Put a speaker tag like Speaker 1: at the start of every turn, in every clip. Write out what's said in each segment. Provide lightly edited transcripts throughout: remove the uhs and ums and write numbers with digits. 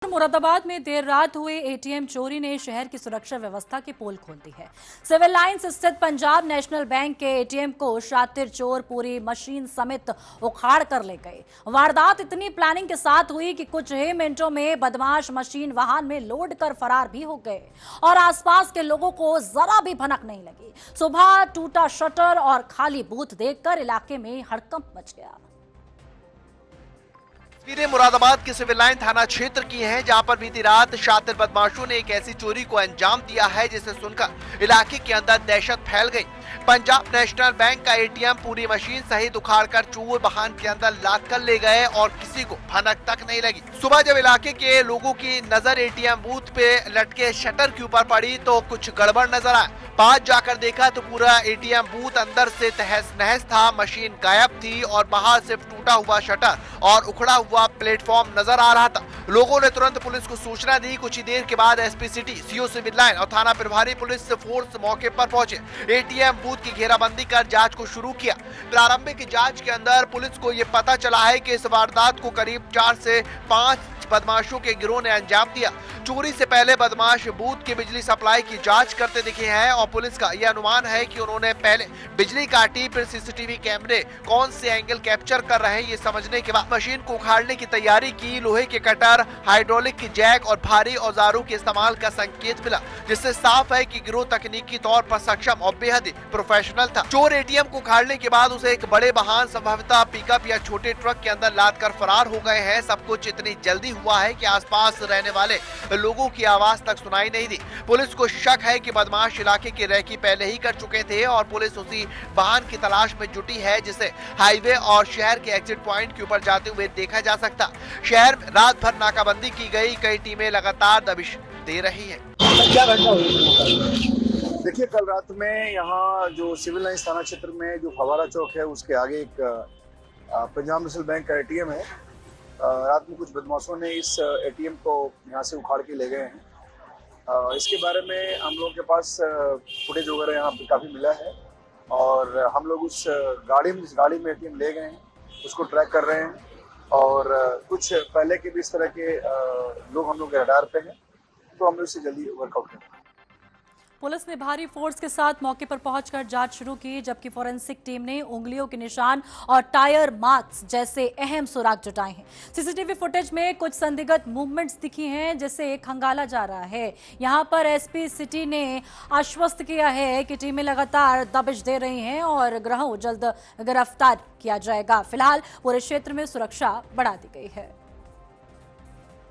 Speaker 1: मुरादाबाद में देर रात हुए एटीएम चोरी ने शहर की सुरक्षा व्यवस्था की पोल खोल दी है। सिविल लाइंस स्थित पंजाब नेशनल बैंक के एटीएम को शातिर चोर पूरी मशीन समेत उखाड़ कर ले गए। वारदात इतनी प्लानिंग के साथ हुई कि कुछ ही मिनटों में बदमाश मशीन वाहन में लोड कर फरार भी हो गए और आसपास के लोगों को जरा भी भनक नहीं लगी। सुबह टूटा शटर और खाली बूथ देखकर इलाके में हड़कंप मच गया।
Speaker 2: तस्वीरें मुरादाबाद के सिविल लाइन थाना क्षेत्र की हैं, जहां पर बीती रात शातिर बदमाशों ने एक ऐसी चोरी को अंजाम दिया है जिसे सुनकर इलाके के अंदर दहशत फैल गई। पंजाब नेशनल बैंक का एटीएम पूरी मशीन सहित उखाड़कर चोर वाहन के अंदर लाद कर ले गए और किसी को भनक तक नहीं लगी। सुबह जब इलाके के लोगों की नजर एटीएम बूथ पे लटके शटर के ऊपर पड़ी तो कुछ गड़बड़ नजर आया। पास जाकर देखा तो पूरा एटीएम बूथ अंदर से तहस नहस था, मशीन गायब थी और बाहर सिर्फ टूटा हुआ शटर और उखड़ा हुआ प्लेटफॉर्म नजर आ रहा था। लोगों ने तुरंत पुलिस को सूचना दी। कुछ ही देर के बाद SP city, CO civil line और थाना प्रभारी पुलिस फोर्स मौके पर पहुंचे। एटीएम बूथ की घेराबंदी कर जांच को शुरू किया। प्रारंभिक जांच के अंदर पुलिस को ये पता चला है कि इस वारदात को करीब 4 से 5 बदमाशों के गिरोह ने अंजाम दिया। चोरी से पहले बदमाश बूथ की बिजली सप्लाई की जांच करते दिखे हैं और पुलिस का यह अनुमान है कि उन्होंने पहले बिजली काटी, फिर सीसीटीवी कैमरे कौन से एंगल कैप्चर कर रहे हैं ये समझने के बाद मशीन को उखाड़ने की तैयारी की। लोहे के कटर, हाइड्रोलिक की जैक और भारी औजारों के इस्तेमाल का संकेत मिला, जिससे साफ है कि गिरोह तकनीकी तौर पर सक्षम और बेहद ही प्रोफेशनल था। चोर एटीएम को उखाड़ने के बाद उसे एक बड़े वाहन, संभवतः पिकअप या छोटे ट्रक के अंदर लाद कर फरार हो गए हैं। सब कुछ इतनी जल्दी हुआ है कि आसपास रहने वाले लोगों की आवाज तक सुनाई नहीं दी। पुलिस को शक है कि बदमाश इलाके की रेकी पहले ही कर चुके थे और पुलिस उसी वाहन की तलाश में जुटी है जिसे हाईवे और शहर के एग्जिट पॉइंट के ऊपर जाते हुए देखा जा सकता। शहर में रात भर नाकाबंदी की गई, कई टीमें लगातार दबिश दे रही हैं।
Speaker 3: क्या घटना हुई? देखिए, कल रात में यहाँ जो सिविल लाइंस थाना क्षेत्र में जो फवारा चौक है उसके आगे एक पंजाब नेशनल बैंक का एटीएम है। रात में कुछ बदमाशों ने इस एटीएम को यहाँ से उखाड़ के ले गए हैं। इसके बारे में हम लोगों के पास फुटेज वगैरह यहाँ पे काफ़ी मिला है और हम लोग उस जिस गाड़ी में एटीएम ले गए हैं उसको ट्रैक कर रहे हैं और कुछ पहले के भी इस तरह के लोग हम लोग के रडार पे हैं, तो हम लोग इससे जल्दी वर्कआउट करेंगे।
Speaker 1: पुलिस ने भारी फोर्स के साथ मौके पर पहुंचकर जांच शुरू की, जबकि फोरेंसिक टीम ने उंगलियों के निशान और टायर मार्क्स जैसे अहम सुराग जुटाए हैं। सीसीटीवी फुटेज में कुछ संदिग्ध मूवमेंट्स दिखी हैं, जिसे खंगाला जा रहा है। यहां पर एसपी सिटी ने आश्वस्त किया है कि टीमें लगातार दबिश दे रही हैं और गिरोह जल्द गिरफ्तार किया जाएगा। फिलहाल पूरे क्षेत्र में सुरक्षा बढ़ा दी गई है।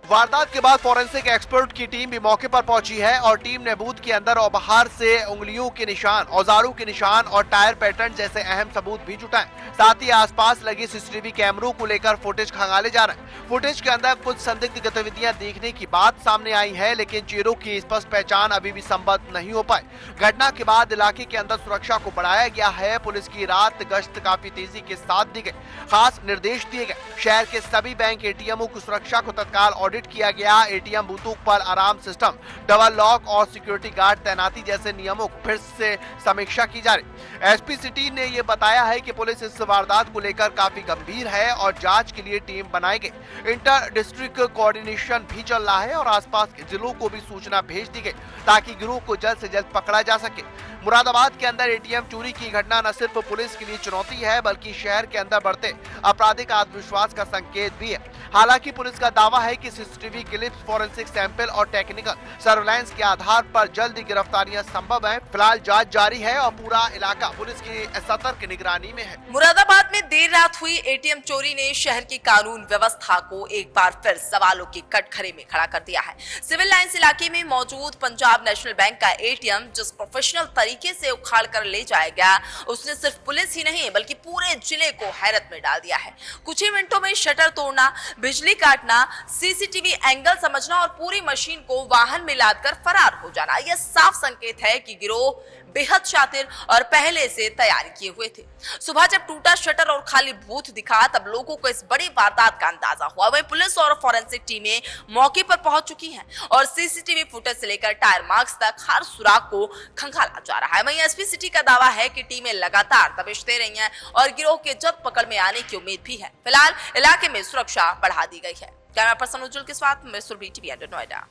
Speaker 2: वारदात के बाद फोरेंसिक एक्सपर्ट की टीम भी मौके पर पहुंची है और टीम ने बूथ के अंदर और बाहर से उंगलियों के निशान, औजारों के निशान और टायर पैटर्न जैसे अहम सबूत भी जुटाए। साथ ही आसपास लगे सीसीटीवी कैमरों को लेकर फुटेज खंगाले जा रहे हैं। फुटेज के अंदर कुछ संदिग्ध गतिविधियां देखने की बात सामने आई है, लेकिन चेहरों की स्पष्ट पहचान अभी भी संभव नहीं हो पाई। घटना के बाद इलाके के अंदर सुरक्षा को बढ़ाया गया है। पुलिस की रात गश्त काफी तेजी के साथ दी गई, खास निर्देश दिए गए। शहर के सभी बैंक एटीएमओ की सुरक्षा को तत्काल ऑडिट किया गया। एटीएम बूथों पर अलार्म सिस्टम, डबल लॉक और सिक्योरिटी गार्ड तैनाती जैसे नियमों को फिर से समीक्षा की जा रही। एसपी सिटी ने यह बताया है कि पुलिस इस वारदात को लेकर काफी गंभीर है और जांच के लिए टीम बनाई गई। इंटर डिस्ट्रिक्ट कोऑर्डिनेशन भी चल रहा है और आसपास के जिलों को भी सूचना भेज दी गई ताकि गिरोह को जल्द से जल्द पकड़ा जा सके। मुरादाबाद के अंदर एटीएम चोरी की घटना न सिर्फ पुलिस के लिए चुनौती है, बल्कि शहर के अंदर बढ़ते आपराधिक आत्मविश्वास का संकेत भी है। हालांकि पुलिस का दावा है कि सीसीटीवी क्लिप्स, फोरेंसिक सैंपल और टेक्निकल सर्वेलांस के आधार पर जल्द गिरफ्तारियां संभव है। फिलहाल जांच जारी है और पूरा इलाका पुलिस की सतर्क निगरानी में है।
Speaker 4: मुरादाबाद में देर रात हुई एटीएम चोरी ने शहर की कानून व्यवस्था को एक बार फिर सवालों के कटघरे में खड़ा कर दिया है। सिविल लाइंस इलाके में मौजूद पंजाब नेशनल बैंक का एटीएम जिस प्रोफेशनल तरीके से उखाड़ कर ले जाया गया, उसने सिर्फ पुलिस ही नहीं बल्कि पूरे जिले को हैरत में डाल दिया है। कुछ ही मिनटों में शटर तोड़ना, बिजली काटना, सीसीटीवी एंगल समझना और पूरी मशीन को वाहन में लादकर फरार हो जाना, यह साफ संकेत है कि गिरोह बेहद शातिर और पहले से तैयारी किए हुए थे। सुबह जब टूटा शटर और खाली बूथ दिखा, तब लोगों को इस बड़ी वारदात का अंदाजा हुआ। वहीं पुलिस और फोरेंसिक टीमें मौके पर पहुंच चुकी हैं और सीसीटीवी फुटेज से लेकर टायर मार्क्स तक हर सुराग को खंगाला जा रहा है। वहीं एसपी सिटी का दावा है कि टीमें लगातार दबिश दे रही हैं और गिरोह के जल्द पकड़ में आने की उम्मीद भी है। फिलहाल इलाके में सुरक्षा बढ़ा दी गई है। कैमरा पर्सन उज्जवल के साथ मैं सुरभि टीवी अंडर नोएडा।